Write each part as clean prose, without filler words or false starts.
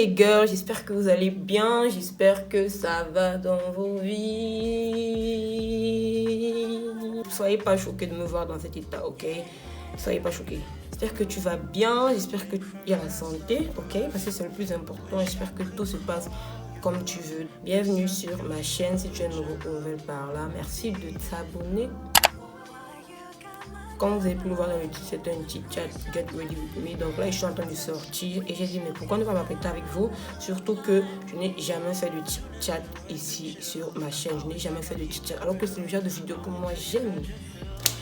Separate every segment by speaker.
Speaker 1: les girls, j'espère que vous allez bien, j'espère que ça va dans vos vies. Soyez pas choqués de me voir dans cet état, ok? Soyez pas choqués. J'espère que tu vas bien, j'espère que tu as la santé, ok? Parce que c'est le plus important, j'espère que tout se passe comme tu veux. Bienvenue sur ma chaîne, si tu es nouvelle par là, merci de t'abonner. Comme vous avez pu le voir dans le titre, c'est un petit chat Get Ready With Me. Donc là, je suis en train de sortir et j'ai dit, mais pourquoi ne pas m'apprêter avec vous? Surtout que je n'ai jamais fait de chat ici sur ma chaîne. Je n'ai jamais fait de chat. Alors que c'est le genre de vidéo que moi j'aime.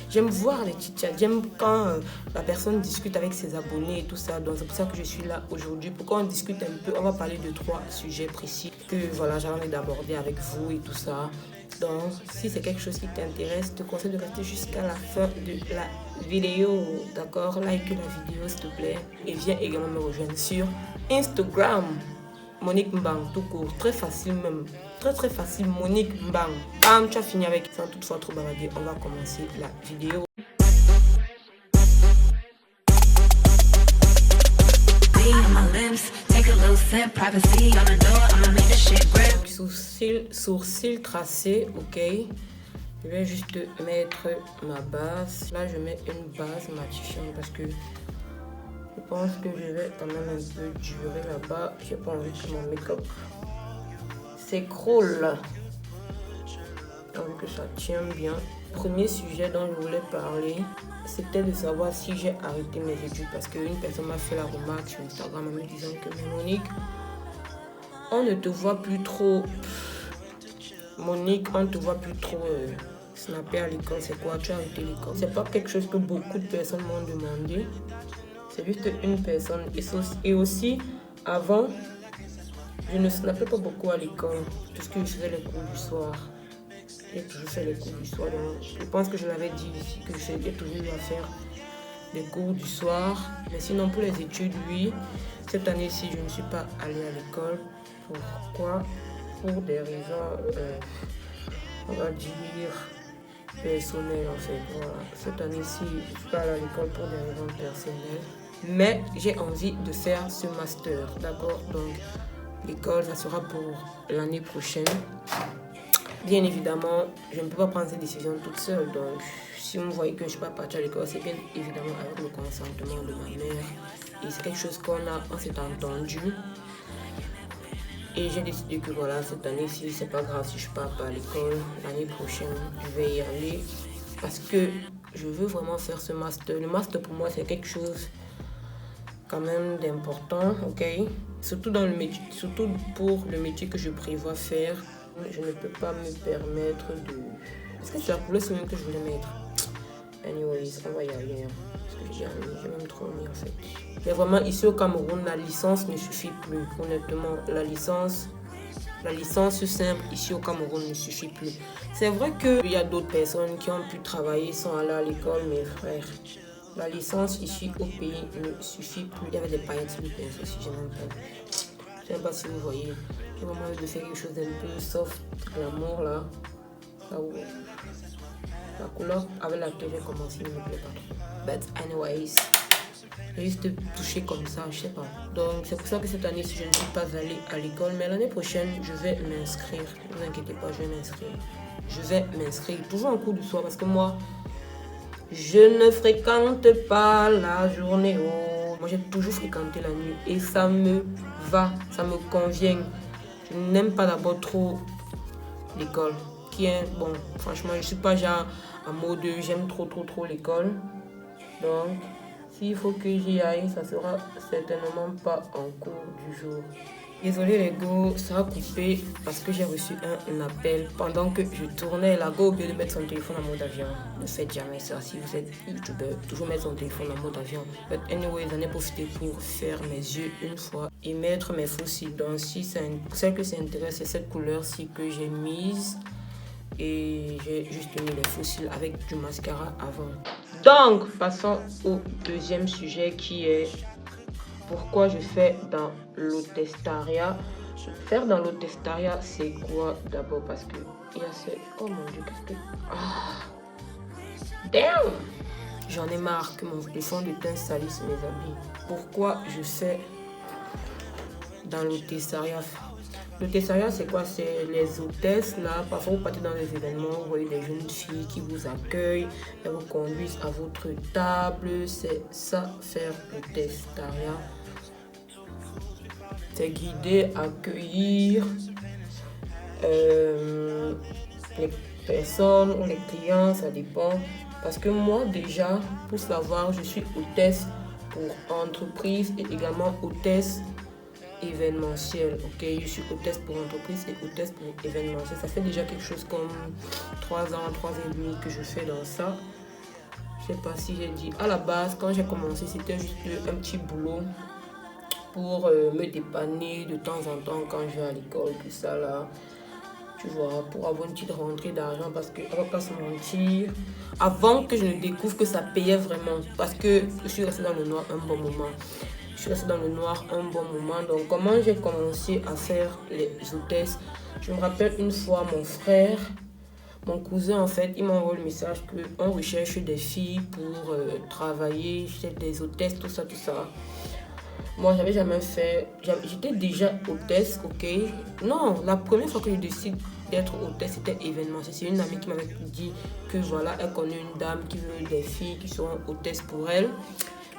Speaker 1: J'aime voir les chats. J'aime quand la personne discute avec ses abonnés et tout ça. Donc c'est pour ça que je suis là aujourd'hui. Pourquoi on discute un peu? On va parler de 3 sujets précis que voilà, j'ai envie d'aborder avec vous et tout ça. Donc, si c'est quelque chose qui t'intéresse, je te conseille de rester jusqu'à la fin de la vidéo. D'accord? Like la vidéo, s'il te plaît. Et viens également me rejoindre sur Instagram. Monique Mbang, tout court. Très facile même. Très facile. Monique Mbang. Bam, tu as fini avec. Sans toutefois trop balader, on va commencer la vidéo. Sourcils tracés, ok. Je vais juste mettre ma base. Là, je mets une base matifiante parce que je pense que je vais quand même un peu durer là-bas. J'ai pas envie que mon make-up s'écroule. Donc que ça tient bien. Premier sujet dont je voulais parler, c'était de savoir si j'ai arrêté mes études parce qu'une personne m'a fait la remarque sur Instagram en me disant que Monique, on ne te voit plus trop. Monique, on ne te voit plus trop snapper à l'école. C'est quoi? Tu as arrêté l'école? C'est pas quelque chose que beaucoup de personnes m'ont demandé. C'est juste une personne. Et aussi, avant, je ne snappais pas beaucoup à l'école puisque je faisais les cours du soir. J'ai toujours fait les cours du soir. Donc je pense que je l'avais dit ici que j'ai toujours eu à faire des cours du soir. Mais sinon, pour les études, oui. Cette année-ci, je ne suis pas allée à l'école. Pourquoi? Pour des raisons, on va dire, personnelles en fait. Voilà. Cette année-ci, je ne suis pas allée à l'école pour des raisons personnelles. Mais j'ai envie de faire ce master, d'accord? Donc, l'école, ça sera pour l'année prochaine. Bien évidemment, je ne peux pas prendre cette décision toute seule. Donc, si vous voyez que je ne suis pas partie à l'école, c'est bien évidemment avec le consentement de ma mère. Et c'est quelque chose on s'est entendu. Et j'ai décidé que voilà, cette année-ci, c'est pas grave si je pars pas à l'école. L'année prochaine, je vais y aller. Parce que je veux vraiment faire ce master. Le master, pour moi, c'est quelque chose quand même d'important, ok? Surtout pour le métier que je prévois faire. Je ne peux pas me permettre de... Est-ce que c'est la couleur même que je voulais mettre? Anyways, on va y aller. Parce que j'ai même trop mis en fait. Mais vraiment, ici au Cameroun, la licence ne suffit plus. Honnêtement, la licence simple ici au Cameroun ne suffit plus. C'est vrai qu'il y a d'autres personnes qui ont pu travailler sans aller à l'école, mes frères. La licence ici au pays ne suffit plus. Il y avait des paillettes sur le pinceau aussi, j'ai même pas vu. Je ne sais pas si vous voyez. J'ai vraiment envie de faire quelque chose d'un peu soft, glamour là. Là où la couleur avec laquelle j'ai commencé ne me plaît pas trop. But anyways, j'ai juste touché comme ça, je sais pas. Donc c'est pour ça que cette année, si je ne suis pas allée à l'école, mais l'année prochaine, je vais m'inscrire. Ne vous inquiétez pas, je vais m'inscrire. Je vais m'inscrire toujours en cours du soir parce que moi, je ne fréquente pas la journée. Oh. Moi, j'ai toujours fréquenté la nuit et ça me va, ça me convient. Je n'aime pas d'abord trop l'école. Bon, franchement, je ne suis pas genre en mode j'aime trop l'école. Donc, s'il faut que j'y aille, ça sera certainement pas en cours du jour. Désolé les go, ça a coupé parce que j'ai reçu un appel pendant que je tournais. La go, au lieu de mettre son téléphone en mode avion, ne faites jamais ça. Si vous êtes youtubeur, toujours mettre son téléphone en mode avion. But anyway, j'en ai profité pour faire mes yeux une fois et mettre mes faux cils. Donc si celle que ça intéresse, c'est cette couleur-ci que j'ai mise. Et j'ai juste mis les faux cils avec du mascara avant. Donc, passons au deuxième sujet qui est pourquoi je fais dans l'hôtestariat. Faire dans l'hôtestariat, c'est quoi d'abord? Parce que il y a ce... Oh mon Dieu, qu'est-ce que... Damn! J'en ai marre que mon fond de teint salisse mes habits. Pourquoi je fais dans l'hôtessariat. L'hôtessariat, c'est quoi? C'est les hôtesses, là. Parfois, vous partez dans les événements, vous voyez des jeunes filles qui vous accueillent, elles vous conduisent à votre table. C'est ça, faire l'hôtessariat. C'est guider, accueillir les personnes ou les clients, ça dépend. Parce que moi, déjà, pour savoir, je suis hôtesse pour entreprise et également hôtesse événementielle. Ok, je suis hôtesse pour entreprise et hôtesse pour événementielle. Ça fait déjà quelque chose comme 3 ans, 3 ans et demi que je fais dans ça. Je sais pas si j'ai dit. À la base, quand j'ai commencé, c'était juste un petit boulot pour me dépanner de temps en temps quand je vais à l'école, tout ça là. Tu vois, pour avoir une petite rentrée d'argent, parce que, on va pas se mentir, avant que je ne découvre que ça payait vraiment, parce que je suis restée dans le noir un bon moment. Donc, comment j'ai commencé à faire les hôtesses? Je me rappelle une fois, mon cousin, en fait, il m'a envoyé le message qu'on recherche des filles pour travailler chez des hôtesses, tout ça. Moi, j'avais jamais fait. J'étais déjà hôtesse, ok. Non, la première fois que je décide d'être hôtesse, c'était événementiel. C'est une amie qui m'avait dit que voilà, elle connaît une dame qui veut des filles qui seront hôtesses pour elle.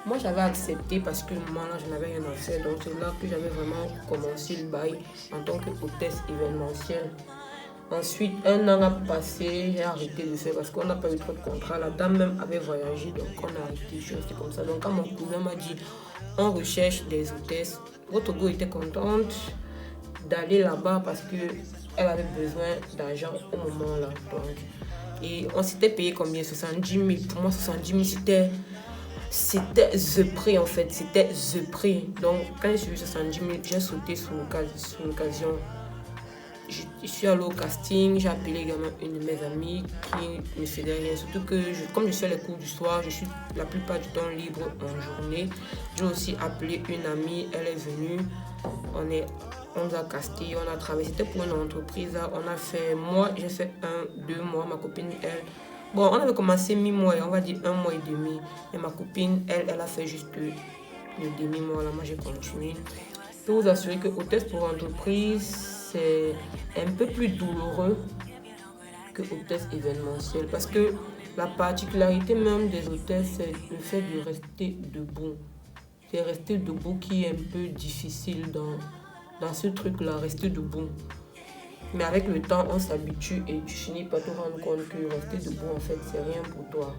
Speaker 1: Moi, j'avais accepté parce que moi, là, je n'avais rien à faire. Donc, c'est là que j'avais vraiment commencé le bail en tant que hôtesse événementielle. Ensuite, 1 an a passé, j'ai arrêté de faire parce qu'on n'a pas eu trop de contrats. La dame même avait voyagé, donc on a arrêté. Je suis restée comme ça. Donc, quand mon cousin m'a dit, on recherche des hôtesses, votre go était contente d'aller là-bas parce qu'elle avait besoin d'argent au moment là. Donc, et on s'était payé combien? 70 000. Pour moi, 70 000, c'était the prix en fait. C'était the prix. Donc, quand j'ai eu 70 000, j'ai sauté sur l'occasion. Je suis allée au casting, j'ai appelé également une de mes amies qui ne faisait rien. Surtout que comme je fais les cours du soir, je suis la plupart du temps libre en journée. J'ai aussi appelé une amie, elle est venue. On nous a casté, on a travaillé. C'était pour une entreprise. Moi, j'ai fait 2 mois. Ma copine, elle. Bon, on avait commencé mi-mois, on va dire 1 mois et demi. Et ma copine, elle a fait juste le demi-mois. Là, moi, j'ai continué. Je peux vous assurer que hôtesse pour entreprise, c'est un peu plus douloureux que hôtesse événementielle parce que la particularité même des hôtesses, c'est le fait de rester debout. C'est rester debout qui est un peu difficile dans ce truc-là, rester debout. Mais avec le temps, on s'habitue et tu finis par te rendre compte que rester debout, en fait, c'est rien pour toi.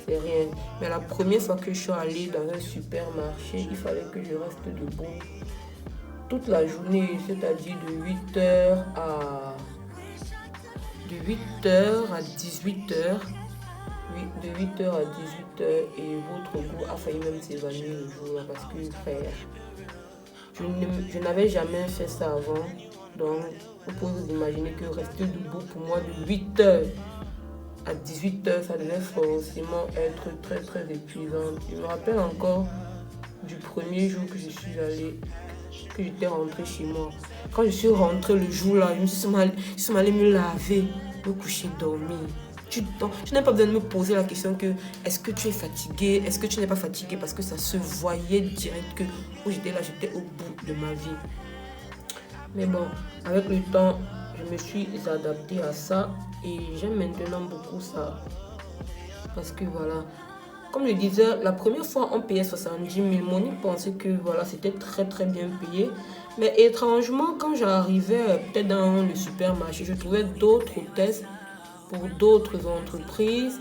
Speaker 1: C'est rien. Mais la première fois que je suis allée dans un supermarché, il fallait que je reste debout toute la journée, c'est-à-dire de 8h à 18h. Oui, de 8h à 18h et votre goût a failli même s'évanouir le jour parce que frère, je n'avais jamais fait ça avant. Donc, vous pouvez vous imaginer que rester debout pour moi de 8h à 18h, ça devait forcément être très très épuisant. Je me rappelle encore du premier jour que je suis allée, que j'étais rentrée chez moi. Quand je suis rentrée le jour-là, je suis allée me laver, me coucher, dormir. Tu n'as pas besoin de me poser la question que est-ce que tu es fatiguée, est-ce que tu n'es pas fatiguée, parce que ça se voyait direct que où j'étais là, j'étais au bout de ma vie. Mais bon, avec le temps, je me suis adaptée à ça et j'aime maintenant beaucoup ça. Parce que voilà, comme je disais, la première fois on payait 70 000. Monique pensait que voilà, c'était très très bien payé. Mais étrangement, quand j'arrivais peut-être dans le supermarché, je trouvais d'autres hôtesses pour d'autres entreprises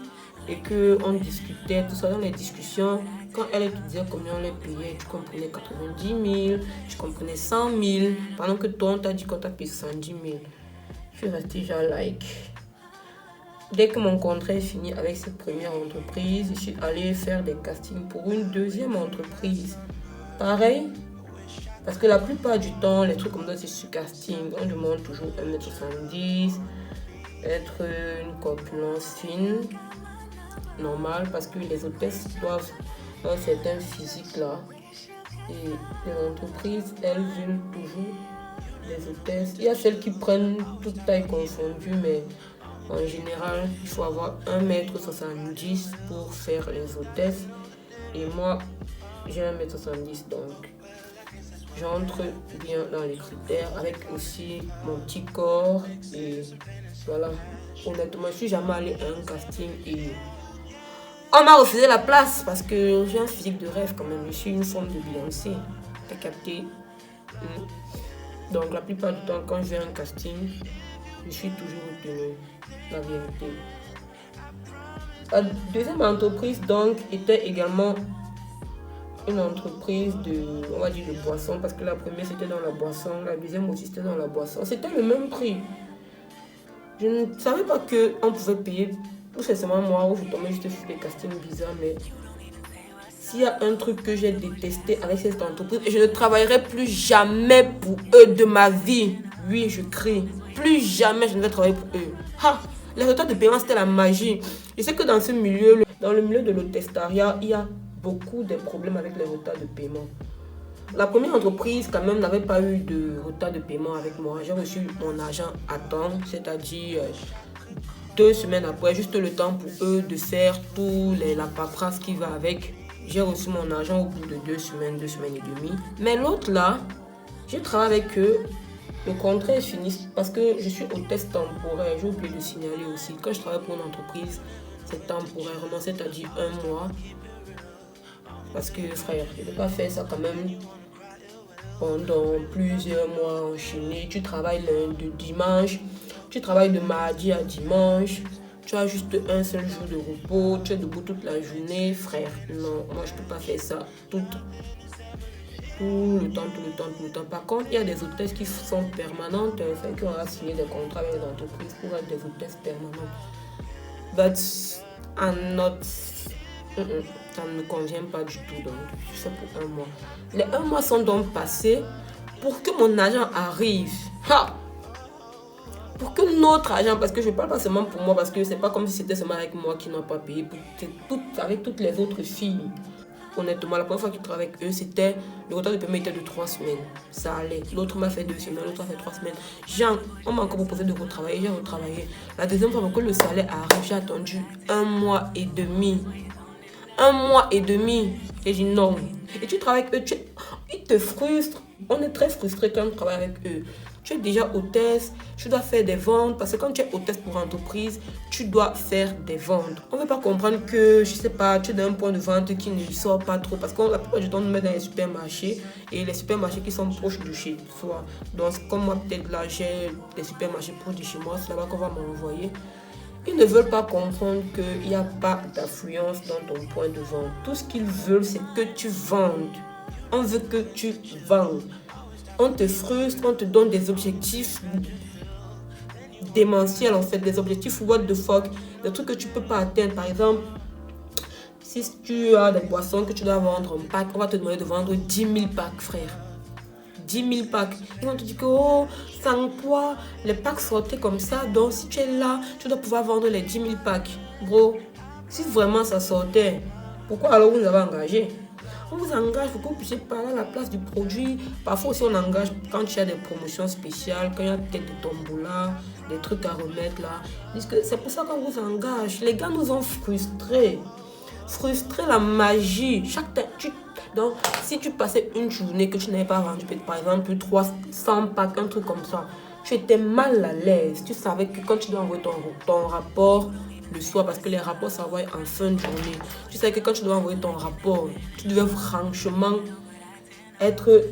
Speaker 1: et qu'on discutait, tout ça dans les discussions. Quand elle te disait combien on les payait, tu comprenais 90 000, tu comprenais 100 000, pendant que toi on t'a dit qu'on t'a payé 70 000. Je suis restée genre like. Dès que mon contrat est fini avec cette première entreprise, je suis allée faire des castings pour une deuxième entreprise. Pareil, parce que la plupart du temps, les trucs comme ça, c'est sur casting. On demande toujours 1m70, être une corpulence fine, normale, parce que les hôtesses doivent un certain physique là. Et les entreprises, elles veulent toujours des hôtesses. Il y a celles qui prennent toute taille confondue, mais en général, il faut avoir 1m70 pour faire les hôtesses. Et moi, j'ai 1m70, donc j'entre bien dans les critères avec aussi mon petit corps et voilà. Honnêtement, je suis jamais allée à un casting et on m'a refusé la place parce que j'ai un physique de rêve quand même. Je suis une forme de Beyoncé. T'as capté? Donc la plupart du temps, quand je vais à un casting, je suis toujours retenue. La vérité. La deuxième entreprise donc était également une entreprise de, on va dire, de boisson, parce que la première c'était dans la boisson, la deuxième aussi c'était dans la boisson. C'était le même prix. Je ne savais pas qu'on pouvait payer, tout simplement moi, où je tombais juste sur des castings bizarres, mais s'il y a un truc que j'ai détesté avec cette entreprise, et je ne travaillerai plus jamais pour eux de ma vie. Oui, je crie. Plus jamais je ne vais travailler pour eux. Ha! Les retards de paiement, c'était la magie. Je sais que dans ce milieu, dans le milieu de l'hôtestariat, il y a beaucoup de problèmes avec les retards de paiement. La première entreprise, quand même, n'avait pas eu de retard de paiement avec moi. J'ai reçu mon argent à temps, c'est-à-dire 2 semaines après, juste le temps pour eux de faire la paperasse qui va avec. J'ai reçu mon argent au bout de 2 semaines et demie. Mais l'autre là, je travaille avec eux. Le contrat est fini parce que je suis hôtesse temporaire. J'ai oublié de signaler aussi. Quand je travaille pour une entreprise, c'est temporairement, c'est-à-dire 1 mois. Parce que frère, je ne peux pas faire ça quand même pendant plusieurs mois enchaînés. Tu travailles lundi, dimanche, tu travailles de mardi à dimanche. Tu as juste un seul jour de repos, tu es debout toute la journée, frère. Non, moi je ne peux pas faire ça tout le temps. Par contre, il y a des hôtesses qui sont permanentes, qui ont signé des contrats avec les entreprises pour être des hôtesses permanentes. But I'm not... Ça ne me convient pas du tout, donc c'est pour 1 mois. Les 1 mois sont donc passés pour que mon argent arrive. Ha! Pour que notre argent, parce que je ne parle pas seulement pour moi, parce que c'est pas comme si c'était seulement avec moi qui n'ont pas payé, avec toutes les autres filles. Honnêtement, la première fois que je travaillais avec eux, c'était le retard de paiement était de 3 semaines. Ça allait. L'autre m'a fait 2 semaines, l'autre a fait 3 semaines. On m'a encore proposé de retravailler, j'ai retravaillé. La deuxième fois, que le salaire arrive, j'ai attendu 1 mois et demi. 1 mois et demi. J'ai dit non. Et tu travailles avec eux, ils te frustrent. On est très frustrés quand on travaille avec eux. Tu es déjà hôtesse, tu dois faire des ventes. Parce que quand tu es hôtesse pour entreprise, tu dois faire des ventes. On ne veut pas comprendre que, je sais pas, tu es dans un point de vente qui ne sort pas trop. Parce que la plupart du temps, on nous met dans les supermarchés. Et les supermarchés qui sont proches de chez soi. Donc, comme moi, peut-être là, j'ai des supermarchés proches de chez moi. C'est là-bas qu'on va m'envoyer. Ils ne veulent pas comprendre qu'il n'y a pas d'affluence dans ton point de vente. Tout ce qu'ils veulent, c'est que tu vendes. On veut que tu vendes. On te frustre, on te donne des objectifs démentiels en fait, des objectifs what the fuck, des trucs que tu ne peux pas atteindre. Par exemple, si tu as des boissons que tu dois vendre en pack, on va te demander de vendre 10 000 packs, frère. 10 000 packs. Ils vont te dire que oh, sans quoi les packs sortaient comme ça. Donc si tu es là, tu dois pouvoir vendre les 10 000 packs. Bro, si vraiment ça sortait, pourquoi alors vous avez engagé? On vous engage pour que vous puissiez parler à la place du produit. Parfois aussi on engage quand il y a des promotions spéciales, quand il y a peut-être des tombolas, des trucs à remettre là. C'est pour ça qu'on vous engage. Les gars nous ont frustrés. Frustrer la magie. Donc, si tu passais une journée que tu n'avais pas vendu, par exemple, 300 packs, un truc comme ça, tu étais mal à l'aise. Tu savais que quand tu dois envoyer ton rapport le soir, parce que les rapports s'envoient en fin de journée, tu savais que quand tu dois envoyer ton rapport, tu devais franchement être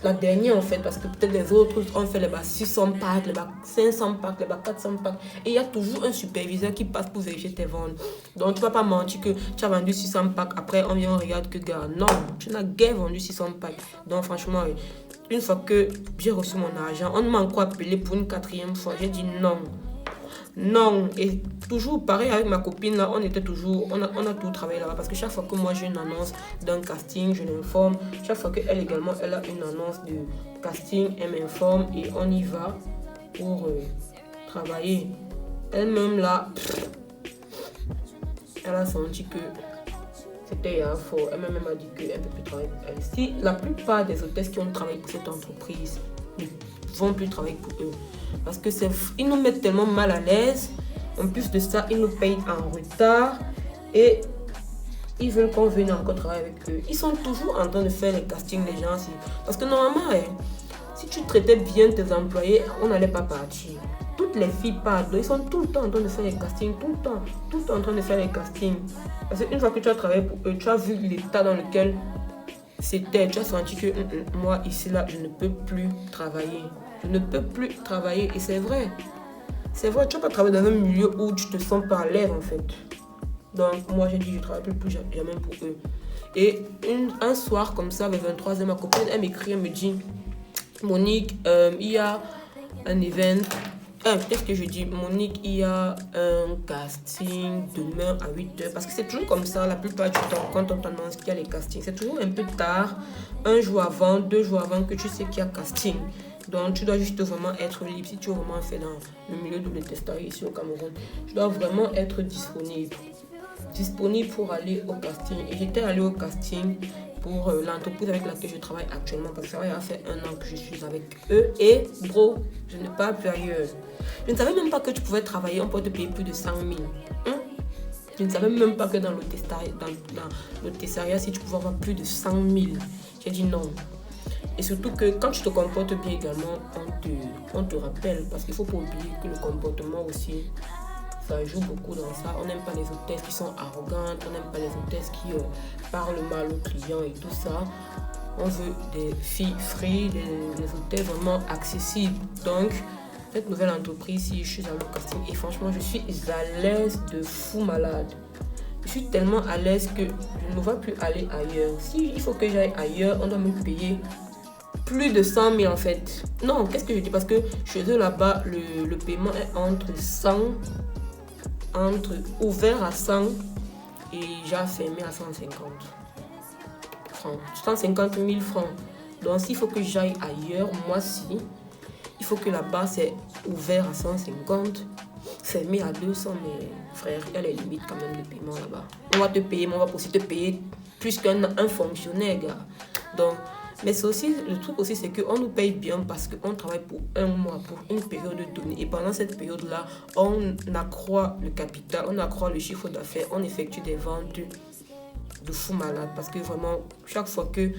Speaker 1: la dernière en fait, parce que peut-être les autres ont fait les 600 packs, les 500 packs, les 400 packs. Et il y a toujours un superviseur qui passe pour vérifier tes ventes. Donc tu ne vas pas mentir que tu as vendu 600 packs, après on vient, on regarde que gars, non, tu n'as guère vendu 600 packs. Donc franchement, une fois que j'ai reçu mon argent, on m'a encore appelé pour une 4e fois. J'ai dit non. Non, et toujours pareil avec ma copine là, on a tout travaillé là-bas parce que chaque fois que moi j'ai une annonce d'un casting, je l'informe. Chaque fois qu'elle également, elle a une annonce de casting, elle m'informe et on y va pour travailler. Elle-même là, elle a senti que c'était fort. Elle-même m'a dit qu'elle ne peut plus travailler pour elle. Si la plupart des hôtesses qui ont travaillé pour cette entreprise ne vont plus travailler pour eux. Parce que ils nous mettent tellement mal à l'aise. En plus de ça, ils nous payent en retard. Et ils veulent qu'on vienne encore travailler avec eux. Ils sont toujours en train de faire les castings, les gens. Parce que normalement, si tu traitais bien tes employés, on n'allait pas partir. Toutes les filles partent, ils sont tout le temps en train de faire les castings, tout le temps en train de faire les castings. Parce qu'une fois que tu as travaillé pour eux, tu as vu l'état dans lequel c'était, tu as senti que moi, ici, là, je ne peux plus travailler. Je ne peux plus travailler et c'est vrai. C'est vrai, tu ne vas pas travailler dans un milieu où tu te sens pas à l'aise en fait. Donc moi j'ai dit je ne travaille plus jamais pour eux. Et un soir comme ça, vers 23h, ma copine, elle m'écrit, elle me dit Monique, il y a un event. Qu'est-ce que je dis Monique, il y a un casting demain à 8h. Parce que c'est toujours comme ça la plupart du temps quand on t'annonce qu'il y a les castings. C'est toujours un peu tard, un jour avant, 2 jours avant que tu sais qu'il y a casting. Donc tu dois juste vraiment être libre. Si tu es vraiment fait dans le milieu de l'État ici au Cameroun, tu dois vraiment être disponible pour aller au casting. Et j'étais allée au casting pour l'entreprise avec laquelle je travaille actuellement, parce que ça va faire 1 an que je suis avec eux. Et bro, je ne pars plus ailleurs. Je ne savais même pas que tu pouvais travailler, on peut te payer plus de 100 000. Je ne savais même pas que dans l'hôtessariat, si tu pouvais avoir plus de 100 000. J'ai dit non. Et surtout que quand tu te comportes bien également, on te rappelle. Parce qu'il ne faut pas oublier que le comportement aussi, ça joue beaucoup dans ça. On n'aime pas les hôtesses qui sont arrogantes, on n'aime pas les hôtesses qui parlent mal aux clients et tout ça. On veut des filles free, des hôtesses vraiment accessibles. Donc, cette nouvelle entreprise, si je suis allée au casting, et franchement, je suis à l'aise de fou malade. Je suis tellement à l'aise que je ne vais plus aller ailleurs. Si il faut que j'aille ailleurs, on doit me payer plus de 100 000 en fait. Non, qu'est-ce que je dis? Parce que chez eux là-bas, le paiement est ouvert à 100 et j'ai fermé à 150 francs. 150 000 francs. Donc s'il faut que j'aille ailleurs, moi si, il faut que là-bas c'est ouvert à 150, fermé à 200, mais frère, il y a les limites quand même de paiement là-bas. On va te payer, mais on va aussi te payer plus qu'un fonctionnaire, gars. Donc, mais c'est aussi, le truc aussi, c'est qu'on nous paye bien parce qu'on travaille pour 1 mois, pour une période donnée. Et pendant cette période-là, on accroît le capital, on accroît le chiffre d'affaires, on effectue des ventes de fou malade. Parce que vraiment, chaque fois que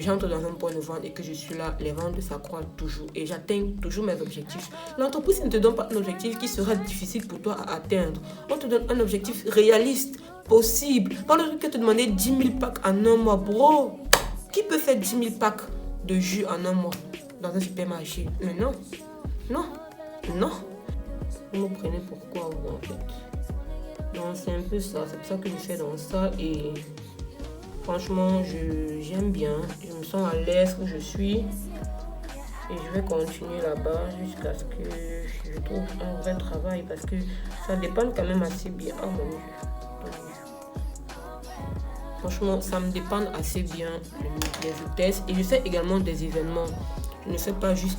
Speaker 1: j'entre dans un point de vente et que je suis là, les ventes s'accroissent toujours et j'atteins toujours mes objectifs. L'entreprise ne te donne pas un objectif qui sera difficile pour toi à atteindre. On te donne un objectif réaliste, possible. Pas le truc que te demander 10 000 packs en 1 mois, bro. Qui peut faire 10 000 packs de jus en 1 mois dans un supermarché? Mais non. Vous me prenez pour quoi, vous, en fait? Donc, c'est un peu ça. C'est pour ça que je fais dans ça. Et franchement, j'aime bien. Je me sens à l'aise où je suis. Et je vais continuer là-bas jusqu'à ce que je trouve un vrai travail. Parce que ça dépend quand même assez bien. Ah, mon Dieu. Franchement, ça me dépend assez bien les hôtesses. Et je fais également des événements. Je ne fais pas juste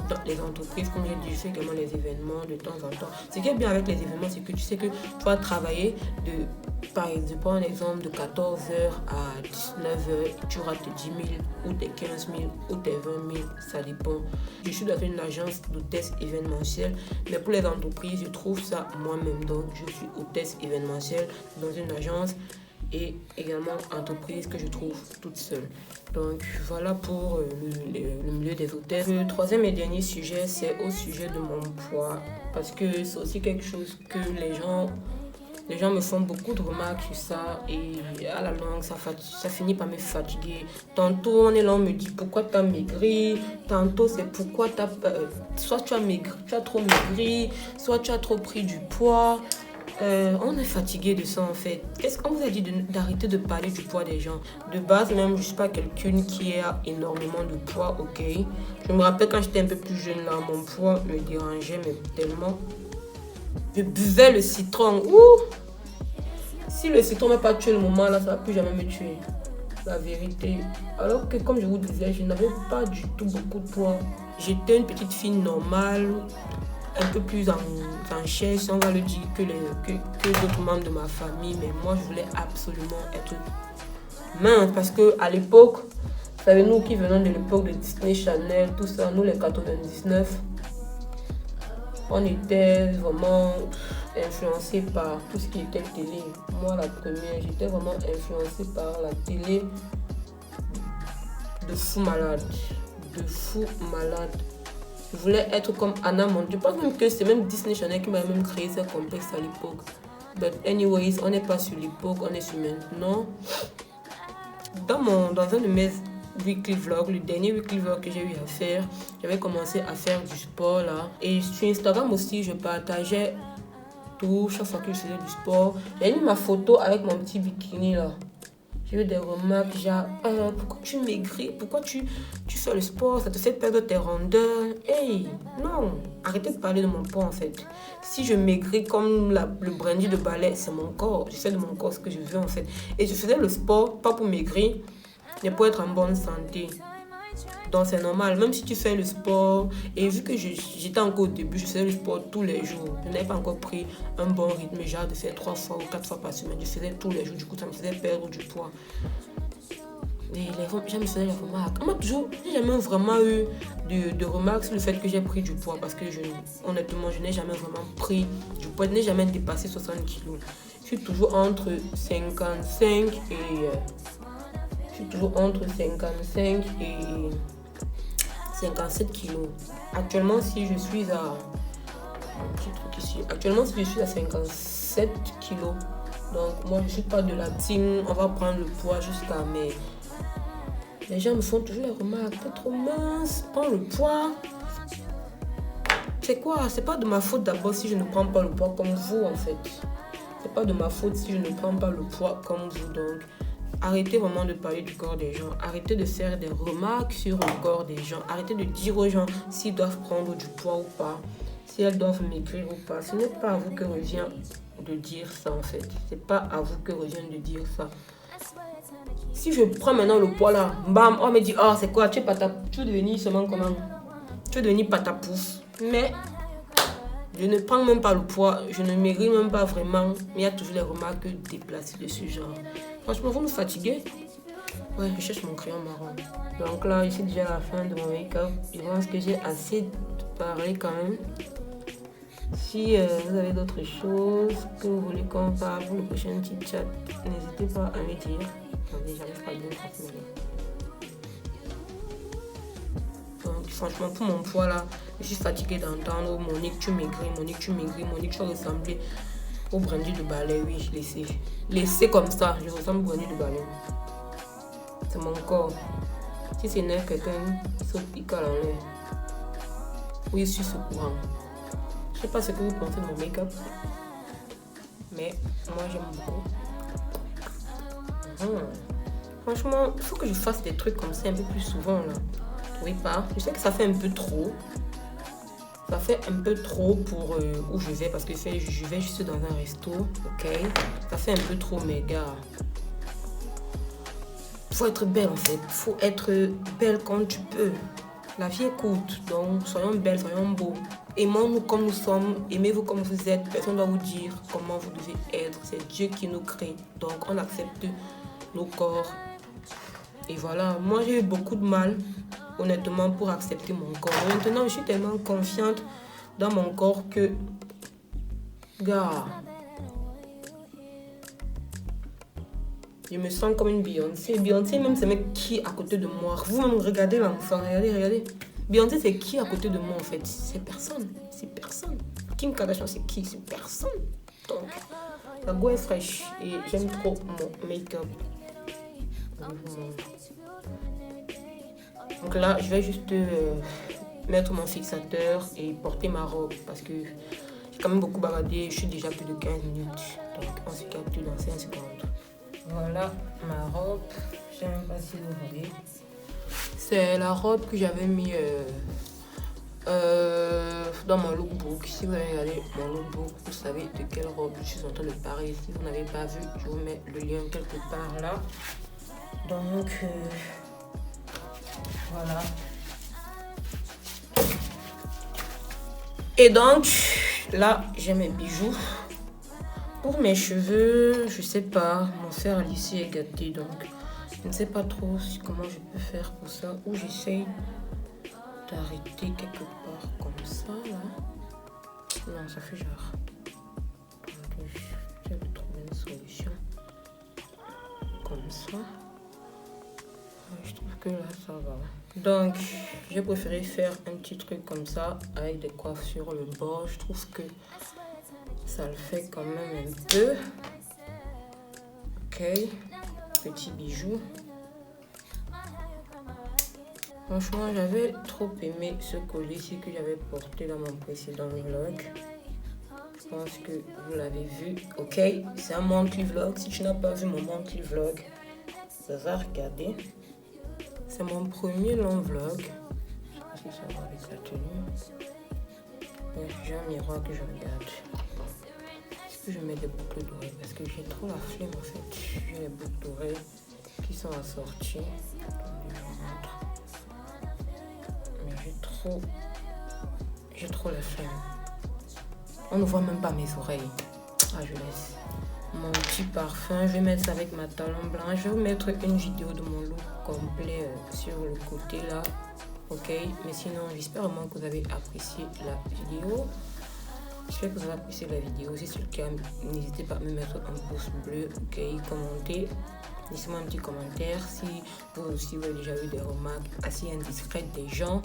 Speaker 1: dans les entreprises, comme j'ai dit, je fais également les événements de temps en temps. Ce qui est bien avec les événements, c'est que tu sais que tu vas travailler par exemple, un exemple, de 14h à 19h, tu auras tes 10 000 ou tes 15 000 ou tes 20 000, ça dépend. Je suis dans une agence d'hôtesse événementielle, mais pour les entreprises, je trouve ça moi-même. Donc, je suis hôtesse événementielle dans une agence et également entreprise que je trouve toute seule. Donc voilà pour le milieu des hôtesses. Le troisième et dernier sujet, c'est au sujet de mon poids, parce que c'est aussi quelque chose que les gens me font beaucoup de remarques sur ça, et à la longue ça finit par me fatiguer. Tantôt on est là, on me dit pourquoi tu as maigri, tantôt c'est pourquoi soit tu as trop maigri, soit tu as trop pris du poids. On est fatigué de ça en fait. Qu'est-ce qu'on vous a dit d'arrêter de parler du poids des gens? De base même, je ne suis pas quelqu'un qui a énormément de poids, ok? Je me rappelle quand j'étais un peu plus jeune là, mon poids me dérangeait mais tellement. Je buvais le citron. Ouh! Si le citron ne m'a pas tué le moment là, ça ne va plus jamais me tuer. La vérité. Alors que comme je vous disais, je n'avais pas du tout beaucoup de poids. J'étais une petite fille normale, un peu plus en chair, si on va le dire, que d'autres membres de ma famille. Mais moi, je voulais absolument être mince. Parce qu'à l'époque, vous savez, nous qui venons de l'époque de Disney, Chanel, tout ça, nous les 99, on était vraiment influencé par tout ce qui était télé. Moi, la première, j'étais vraiment influencée par la télé de fou malade. De fou malade. Je voulais être comme Anna Montana. Je pense même que c'est même Disney Channel qui m'a même créé ce complexe à l'époque. But anyways, on n'est pas sur l'époque, on est sur maintenant. Dans un de mes weekly vlogs, le dernier weekly vlog que j'ai eu à faire, j'avais commencé à faire du sport là. Et sur Instagram aussi, je partageais tout, chaque fois que je faisais du sport. J'ai mis ma photo avec mon petit bikini là. J'ai eu des remarques genre, pourquoi tu maigris? Pourquoi tu fais le sport? Ça te fait perdre tes rondeurs? Hey, non, arrêtez de parler de mon poids en fait. Si je maigris comme le brandy de balai, c'est mon corps. Je fais de mon corps ce que je veux en fait. Et je faisais le sport, pas pour maigrir, mais pour être en bonne santé. Donc c'est normal, même si tu fais le sport, et vu que j'étais encore au début, je faisais le sport tous les jours. Je n'avais pas encore pris un bon rythme, genre de faire 3 fois ou 4 fois par semaine. Je faisais tous les jours, du coup ça me faisait perdre du poids. Et les gens me faisaient les remarques. Moi toujours, j'ai jamais vraiment eu de remarques sur le fait que j'ai pris du poids, parce que honnêtement, je n'ai jamais vraiment pris du poids, je n'ai jamais dépassé 60 kilos. Je suis toujours entre 55 et... je suis toujours entre 55 et 57 kilos. Actuellement, si je suis à... Actuellement, si je suis à 57 kilos. Donc, moi, je ne suis pas de la team. On va prendre le poids jusqu'à mes... Les gens me font toujours les remarques. T'es trop mince. Prends le poids. C'est quoi? C'est pas de ma faute d'abord si je ne prends pas le poids comme vous, en fait. C'est pas de ma faute si je ne prends pas le poids comme vous. Donc, arrêtez vraiment de parler du corps des gens. Arrêtez de faire des remarques sur le corps des gens. Arrêtez de dire aux gens s'ils doivent prendre du poids ou pas. Si elles doivent maigrir ou pas. Ce n'est pas à vous que revient de dire ça en fait. C'est pas à vous que revient de dire ça. Si je prends maintenant le poids là, bam, on me dit, oh c'est quoi, tu veux devenir seulement comment? Tu veux devenir patapouf. Mais je ne prends même pas le poids, je ne maigris même pas vraiment. Mais il y a toujours les remarques déplacées de ce genre. Franchement, vous me fatiguez. Ouais, je cherche mon crayon marron. Donc là, je suis déjà à la fin de mon make-up. Je pense que j'ai assez parlé quand même. Si vous avez d'autres choses que vous voulez qu'on parle pour le prochain petit chat, n'hésitez pas à me dire. Attendez, j'arrive pas à bien transmettre. Donc franchement, pour mon poids là, je suis fatiguée d'entendre Monique, tu maigris, Monique, tu maigris, Monique, tu ressembles au brandy de balai. Oui, je laissais. Laissez comme ça, je ressemble au brandy de balai. C'est mon corps. Si c'est neuf, quelqu'un saute, il cale en l'air. Oui, je suis ce courant. Je sais pas ce que vous pensez de mon make-up, mais moi j'aime beaucoup. Franchement, il faut que je fasse des trucs comme ça un peu plus souvent là. Oui, pas. Je sais que ça fait un peu trop. Ça fait un peu trop pour où je vais, parce que je vais juste dans un resto, ok. Ça fait un peu trop, mes gars. Faut être belle en fait. Faut être belle quand tu peux. La vie est courte, donc soyons belles, soyons beaux. Aimons-nous comme nous sommes, aimez-vous comme vous êtes. Personne ne doit vous dire comment vous devez être. C'est Dieu qui nous crée. Donc on accepte nos corps. Et voilà, moi j'ai eu beaucoup de mal, honnêtement, pour accepter mon corps. Maintenant, je suis tellement confiante dans mon corps que... Gars, je me sens comme une Beyoncé. Beyoncé même, c'est mec qui à côté de moi. Vous-même, regardez l'enfant, regardez. Beyoncé, c'est qui à côté de moi en fait? C'est personne. C'est personne. Kim Kardashian, c'est qui? C'est personne. Donc, la go est fraîche et j'aime trop mon make-up. Donc là, je vais juste mettre mon fixateur et porter ma robe parce que j'ai quand même beaucoup baladé. Je suis déjà plus de 15 minutes. Donc, on se capte dans 5 secondes. Voilà ma robe. Je ne sais même pas si vous voyez. C'est la robe que j'avais mis dans mon lookbook. Si vous avez regardé mon lookbook, vous savez de quelle robe je suis en train de parler. Si vous n'avez pas vu, je vous mets le lien quelque part là. Donc, voilà. Et donc, là, j'ai mes bijoux. Pour mes cheveux, je sais pas, mon fer à lisser est gâté, donc je ne sais pas trop comment je peux faire pour ça. Ou j'essaye d'arrêter quelque part comme ça, là. Non, ça fait genre. Ok, j'essaie de trouver une solution. Comme ça. Je trouve que là, ça va. Donc, j'ai préféré faire un petit truc comme ça, avec des coiffes sur le bord. Je trouve que ça le fait quand même un peu. Ok. Petit bijou. Franchement, j'avais trop aimé ce collier-ci que j'avais porté dans mon précédent vlog. Je pense que vous l'avez vu. Ok, c'est un monthly vlog. Si tu n'as pas vu mon monthly vlog, va regarder. C'est mon premier long vlog. Je sais pas si ça va avec la tenue. J'ai un miroir que je regarde. Est-ce que je mets des boucles d'oreilles? Parce que j'ai trop la flemme en fait. J'ai les boucles d'oreilles qui sont assorties. Attendez, je vous montre. Mais j'ai trop la flemme. On ne voit même pas mes oreilles. Ah, je laisse. Mon petit parfum, je vais mettre ça avec ma talon blanc. Je vais vous mettre une vidéo de mon look complet sur le côté là. Ok, mais sinon, j'espère vraiment que vous avez apprécié la vidéo. J'espère que vous avez apprécié la vidéo. Si c'est le cas, n'hésitez pas à me mettre un pouce bleu. Ok, commentez. Laissez-moi un petit commentaire si vous aussi vous avez déjà eu des remarques assez indiscrètes des gens.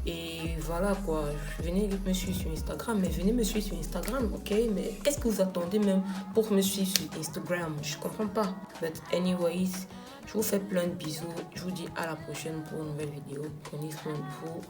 Speaker 1: Et voilà quoi, venez me suivre sur Instagram, mais venez me suivre sur Instagram, ok? Mais qu'est-ce que vous attendez même pour me suivre sur Instagram? Je comprends pas. But anyways, je vous fais plein de bisous. Je vous dis à la prochaine pour une nouvelle vidéo. Prenez soin de vous.